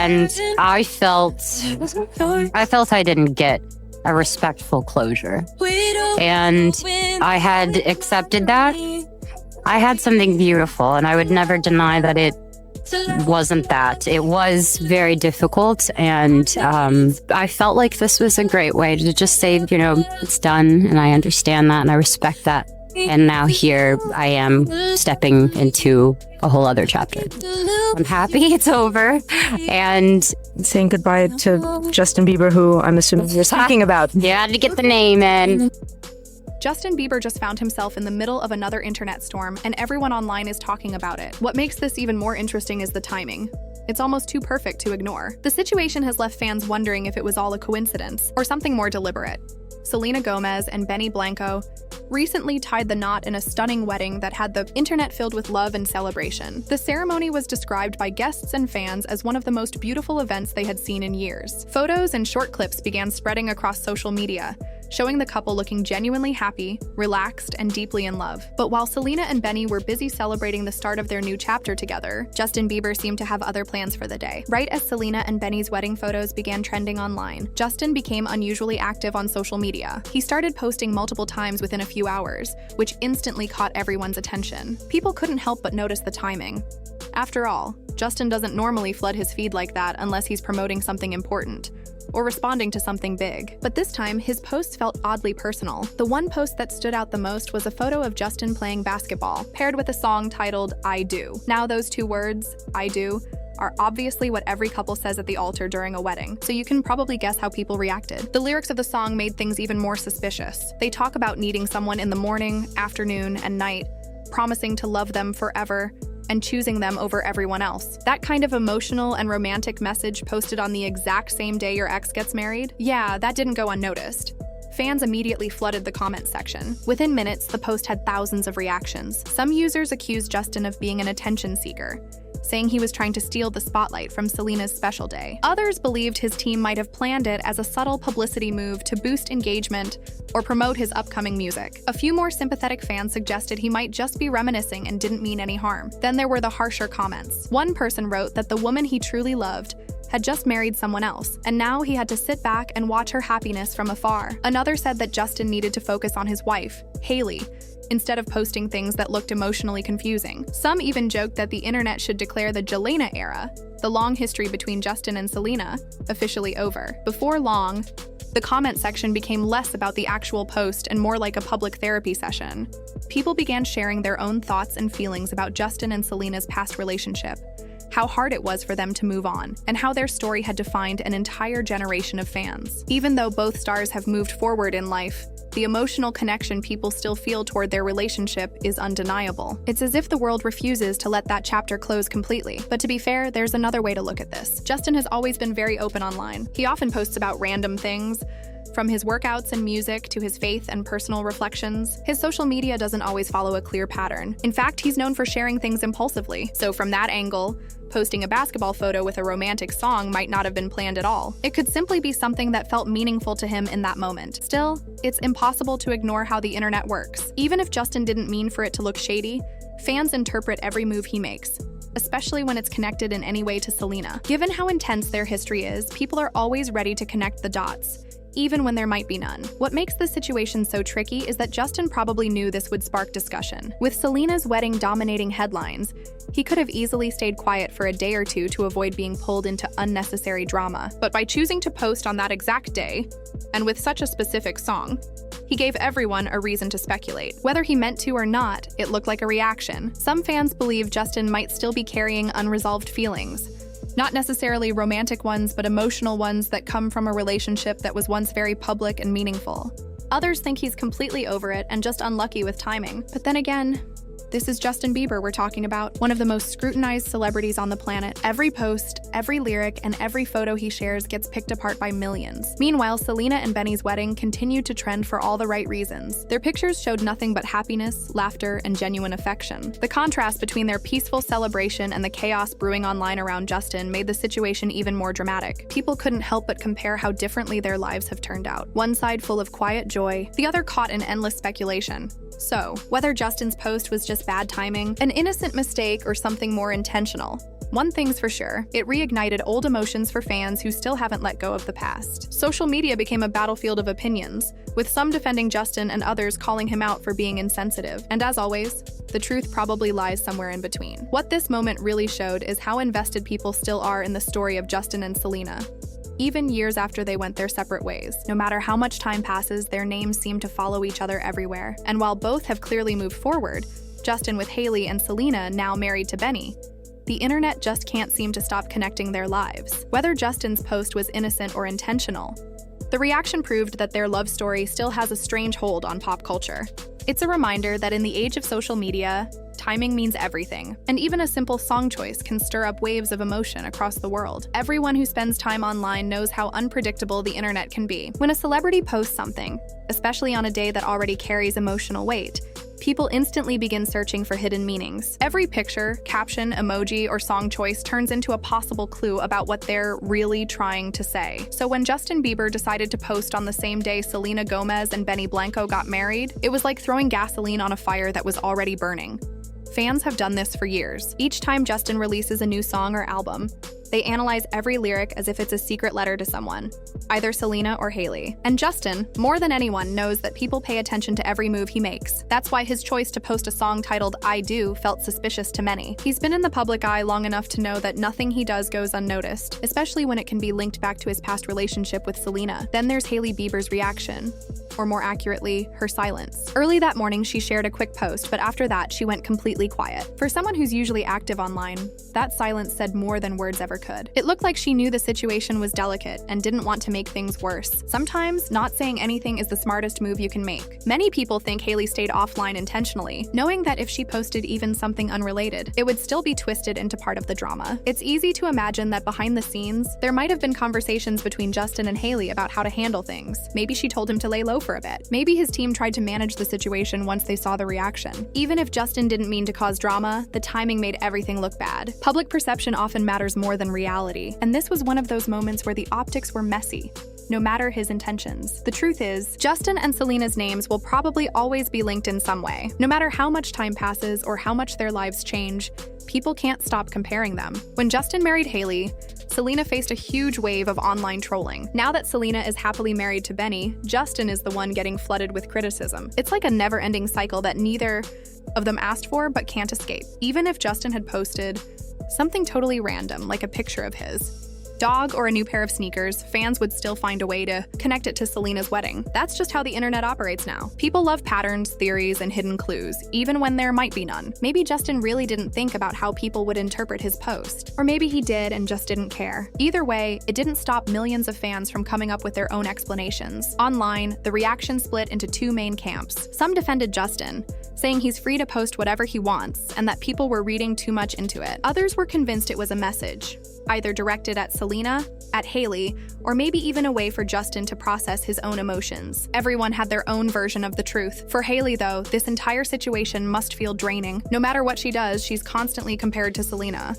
And I felt I didn't get a respectful closure. And I had accepted that. I had something beautiful, and I would never deny that it wasn't that. It was very difficult, and I felt like this was a great way to just say, it's done, and I understand that, and I respect that. And now here I am stepping into a whole other chapter. I'm happy it's over, and saying goodbye to Justin Bieber, who I'm assuming you're talking about. Yeah, to get the name in. Justin Bieber just found himself in the middle of another internet storm, and everyone online is talking about it. What makes this even more interesting is the timing. It's almost too perfect to ignore. The situation has left fans wondering if it was all a coincidence or something more deliberate. Selena Gomez and Benny Blanco recently tied the knot in a stunning wedding that had the internet filled with love and celebration. The ceremony was described by guests and fans as one of the most beautiful events they had seen in years. Photos and short clips began spreading across social media, showing the couple looking genuinely happy, relaxed, and deeply in love. But while Selena and Benny were busy celebrating the start of their new chapter together, Justin Bieber seemed to have other plans for the day. Right as Selena and Benny's wedding photos began trending online, Justin became unusually active on social media. He started posting multiple times within a few hours, which instantly caught everyone's attention. People couldn't help but notice the timing. After all, Justin doesn't normally flood his feed like that unless he's promoting something important or responding to something big. But this time, his posts felt oddly personal. The one post that stood out the most was a photo of Justin playing basketball, paired with a song titled I Do. Now those two words, I do, are obviously what every couple says at the altar during a wedding, so you can probably guess how people reacted. The lyrics of the song made things even more suspicious. They talk about needing someone in the morning, afternoon, and night, promising to love them forever, and choosing them over everyone else. That kind of emotional and romantic message posted on the exact same day your ex gets married? Yeah, that didn't go unnoticed. Fans immediately flooded the comment section. Within minutes, the post had thousands of reactions. Some users accused Justin of being an attention seeker, saying he was trying to steal the spotlight from Selena's special day. Others believed his team might have planned it as a subtle publicity move to boost engagement or promote his upcoming music. A few more sympathetic fans suggested he might just be reminiscing and didn't mean any harm. Then there were the harsher comments. One person wrote that the woman he truly loved had just married someone else, and now he had to sit back and watch her happiness from afar. Another said that Justin needed to focus on his wife, Haley, instead of posting things that looked emotionally confusing. Some even joked that the internet should declare the Selena era, the long history between Justin and Selena, officially over. Before long, the comment section became less about the actual post and more like a public therapy session. People began sharing their own thoughts and feelings about Justin and Selena's past relationship, how hard it was for them to move on, and how their story had defined an entire generation of fans. Even though both stars have moved forward in life, the emotional connection people still feel toward their relationship is undeniable. It's as if the world refuses to let that chapter close completely. But to be fair, there's another way to look at this. Justin has always been very open online. He often posts about random things, from his workouts and music to his faith and personal reflections. His social media doesn't always follow a clear pattern. In fact, he's known for sharing things impulsively. So from that angle, posting a basketball photo with a romantic song might not have been planned at all. It could simply be something that felt meaningful to him in that moment. Still, it's impossible to ignore how the internet works. Even if Justin didn't mean for it to look shady, fans interpret every move he makes, especially when it's connected in any way to Selena. Given how intense their history is, people are always ready to connect the dots, even when there might be none. What makes this situation so tricky is that Justin probably knew this would spark discussion. With Selena's wedding dominating headlines, he could have easily stayed quiet for a day or two to avoid being pulled into unnecessary drama. But by choosing to post on that exact day, and with such a specific song, he gave everyone a reason to speculate. Whether he meant to or not, it looked like a reaction. Some fans believe Justin might still be carrying unresolved feelings. Not necessarily romantic ones, but emotional ones that come from a relationship that was once very public and meaningful. Others think he's completely over it and just unlucky with timing. But then again, this is Justin Bieber we're talking about, one of the most scrutinized celebrities on the planet. Every post, every lyric, and every photo he shares gets picked apart by millions. Meanwhile, Selena and Benny's wedding continued to trend for all the right reasons. Their pictures showed nothing but happiness, laughter, and genuine affection. The contrast between their peaceful celebration and the chaos brewing online around Justin made the situation even more dramatic. People couldn't help but compare how differently their lives have turned out. One side full of quiet joy, the other caught in endless speculation. So, whether Justin's post was just bad timing, an innocent mistake, or something more intentional, One thing's for sure, it reignited old emotions for fans who still haven't let go of the past. Social media became a battlefield of opinions, with some defending Justin and others calling him out for being insensitive. And as always, the truth probably lies somewhere in between. What this moment really showed is how invested people still are in the story of Justin and Selena. Even years after they went their separate ways, no matter how much time passes, their names seem to follow each other everywhere. And while both have clearly moved forward, Justin with Hailey and Selena now married to Benny, the internet just can't seem to stop connecting their lives. Whether Justin's post was innocent or intentional, the reaction proved that their love story still has a strange hold on pop culture. It's a reminder that in the age of social media, timing means everything, and even a simple song choice can stir up waves of emotion across the world. Everyone who spends time online knows how unpredictable the internet can be. When a celebrity posts something, especially on a day that already carries emotional weight, people instantly begin searching for hidden meanings. Every picture, caption, emoji, or song choice turns into a possible clue about what they're really trying to say. So when Justin Bieber decided to post on the same day Selena Gomez and Benny Blanco got married, it was like throwing gasoline on a fire that was already burning. Fans have done this for years. Each time Justin releases a new song or album, they analyze every lyric as if it's a secret letter to someone, either Selena or Hailey. And Justin, more than anyone, knows that people pay attention to every move he makes. That's why his choice to post a song titled I Do felt suspicious to many. He's been in the public eye long enough to know that nothing he does goes unnoticed, especially when it can be linked back to his past relationship with Selena. Then there's Hailey Bieber's reaction, or more accurately, her silence. Early that morning, she shared a quick post, but after that, she went completely quiet. For someone who's usually active online, that silence said more than words ever could. It looked like she knew the situation was delicate and didn't want to make things worse. Sometimes, not saying anything is the smartest move you can make. Many people think Hailey stayed offline intentionally, knowing that if she posted even something unrelated, it would still be twisted into part of the drama. It's easy to imagine that behind the scenes, there might have been conversations between Justin and Hailey about how to handle things. Maybe she told him to lay low for a bit. Maybe his team tried to manage the situation once they saw the reaction. Even if Justin didn't mean to cause drama, the timing made everything look bad. Public perception often matters more than reality, and this was one of those moments where the optics were messy, no matter his intentions. The truth is, Justin and Selena's names will probably always be linked in some way. No matter how much time passes or how much their lives change, people can't stop comparing them. When Justin married Hailey, Selena faced a huge wave of online trolling. Now that Selena is happily married to Benny, Justin is the one getting flooded with criticism. It's like a never-ending cycle that neither of them asked for but can't escape. Even if Justin had posted something totally random, like a picture of his dog or a new pair of sneakers, fans would still find a way to connect it to Selena's wedding. That's just how the internet operates now. People love patterns, theories, and hidden clues, even when there might be none. Maybe Justin really didn't think about how people would interpret his post. Or maybe he did and just didn't care. Either way, it didn't stop millions of fans from coming up with their own explanations. Online, the reaction split into two main camps. Some defended Justin, saying he's free to post whatever he wants and that people were reading too much into it. Others were convinced it was a message, either directed at Selena, at Hailey, or maybe even a way for Justin to process his own emotions. Everyone had their own version of the truth. For Hailey, though, this entire situation must feel draining. No matter what she does, she's constantly compared to Selena.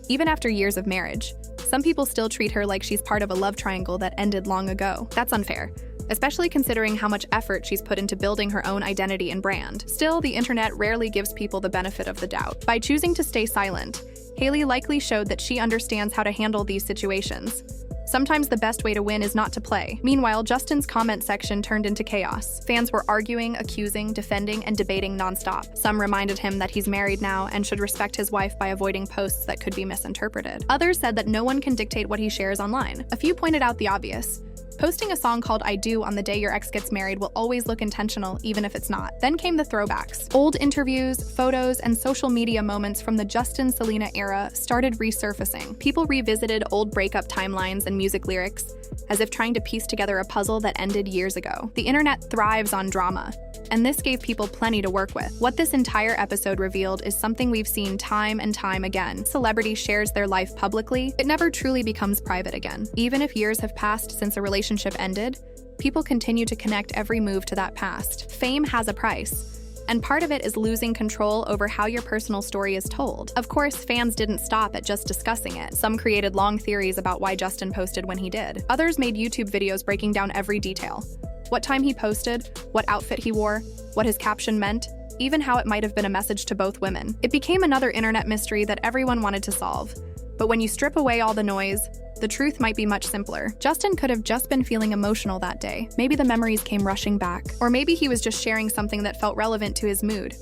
Even after years of marriage, some people still treat her like she's part of a love triangle that ended long ago. That's unfair, especially considering how much effort she's put into building her own identity and brand. Still, the internet rarely gives people the benefit of the doubt. By choosing to stay silent, Hailey likely showed that she understands how to handle these situations. Sometimes the best way to win is not to play. Meanwhile, Justin's comment section turned into chaos. Fans were arguing, accusing, defending, and debating nonstop. Some reminded him that he's married now and should respect his wife by avoiding posts that could be misinterpreted. Others said that no one can dictate what he shares online. A few pointed out the obvious. Posting a song called I Do on the day your ex gets married will always look intentional, even if it's not. Then came the throwbacks. Old interviews, photos, and social media moments from the Justin-Selena era started resurfacing. People revisited old breakup timelines and music lyrics, as if trying to piece together a puzzle that ended years ago. The internet thrives on drama, and this gave people plenty to work with. What this entire episode revealed is something we've seen time and time again. Celebrity shares their life publicly, it never truly becomes private again. Even if years have passed since a relationship ended, people continue to connect every move to that past. Fame has a price, and part of it is losing control over how your personal story is told. Of course, fans didn't stop at just discussing it. Some created long theories about why Justin posted when he did. Others made YouTube videos breaking down every detail. What time he posted, what outfit he wore, what his caption meant, even how it might have been a message to both women. It became another internet mystery that everyone wanted to solve. But when you strip away all the noise, the truth might be much simpler. Justin could have just been feeling emotional that day. Maybe the memories came rushing back. Or maybe he was just sharing something that felt relevant to his mood,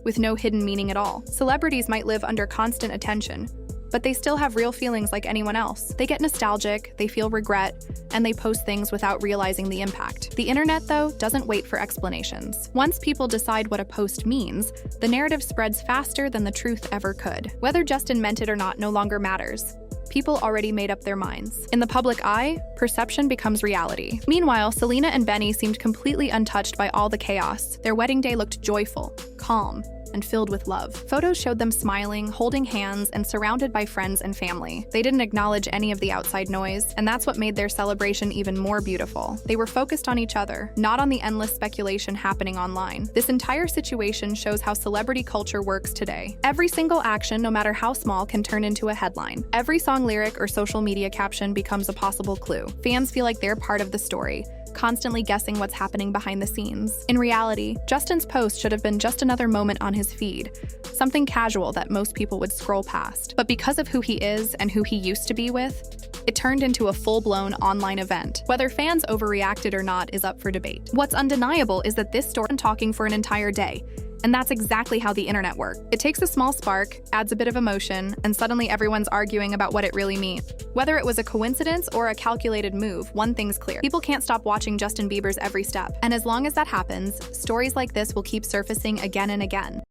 with no hidden meaning at all. Celebrities might live under constant attention, but they still have real feelings like anyone else. They get nostalgic, they feel regret, and they post things without realizing the impact. The internet, though, doesn't wait for explanations. Once people decide what a post means, the narrative spreads faster than the truth ever could. Whether Justin meant it or not no longer matters. People already made up their minds. In the public eye, perception becomes reality. Meanwhile, Selena and Benny seemed completely untouched by all the chaos. Their wedding day looked joyful, calm, and filled with love. Photos showed them smiling, holding hands, and surrounded by friends and family. They didn't acknowledge any of the outside noise, and that's what made their celebration even more beautiful. They were focused on each other, not on the endless speculation happening online. This entire situation shows how celebrity culture works today. Every single action, no matter how small, can turn into a headline. Every song lyric or social media caption becomes a possible clue. Fans feel like they're part of the story, constantly guessing what's happening behind the scenes. In reality, Justin's post should have been just another moment on his feed, something casual that most people would scroll past. But because of who he is and who he used to be with, it turned into a full-blown online event. Whether fans overreacted or not is up for debate. What's undeniable is that this story is talking for an entire day. And that's exactly how the internet works. It takes a small spark, adds a bit of emotion, and suddenly everyone's arguing about what it really means. Whether it was a coincidence or a calculated move, one thing's clear. People can't stop watching Justin Bieber's every step. And as long as that happens, stories like this will keep surfacing again and again.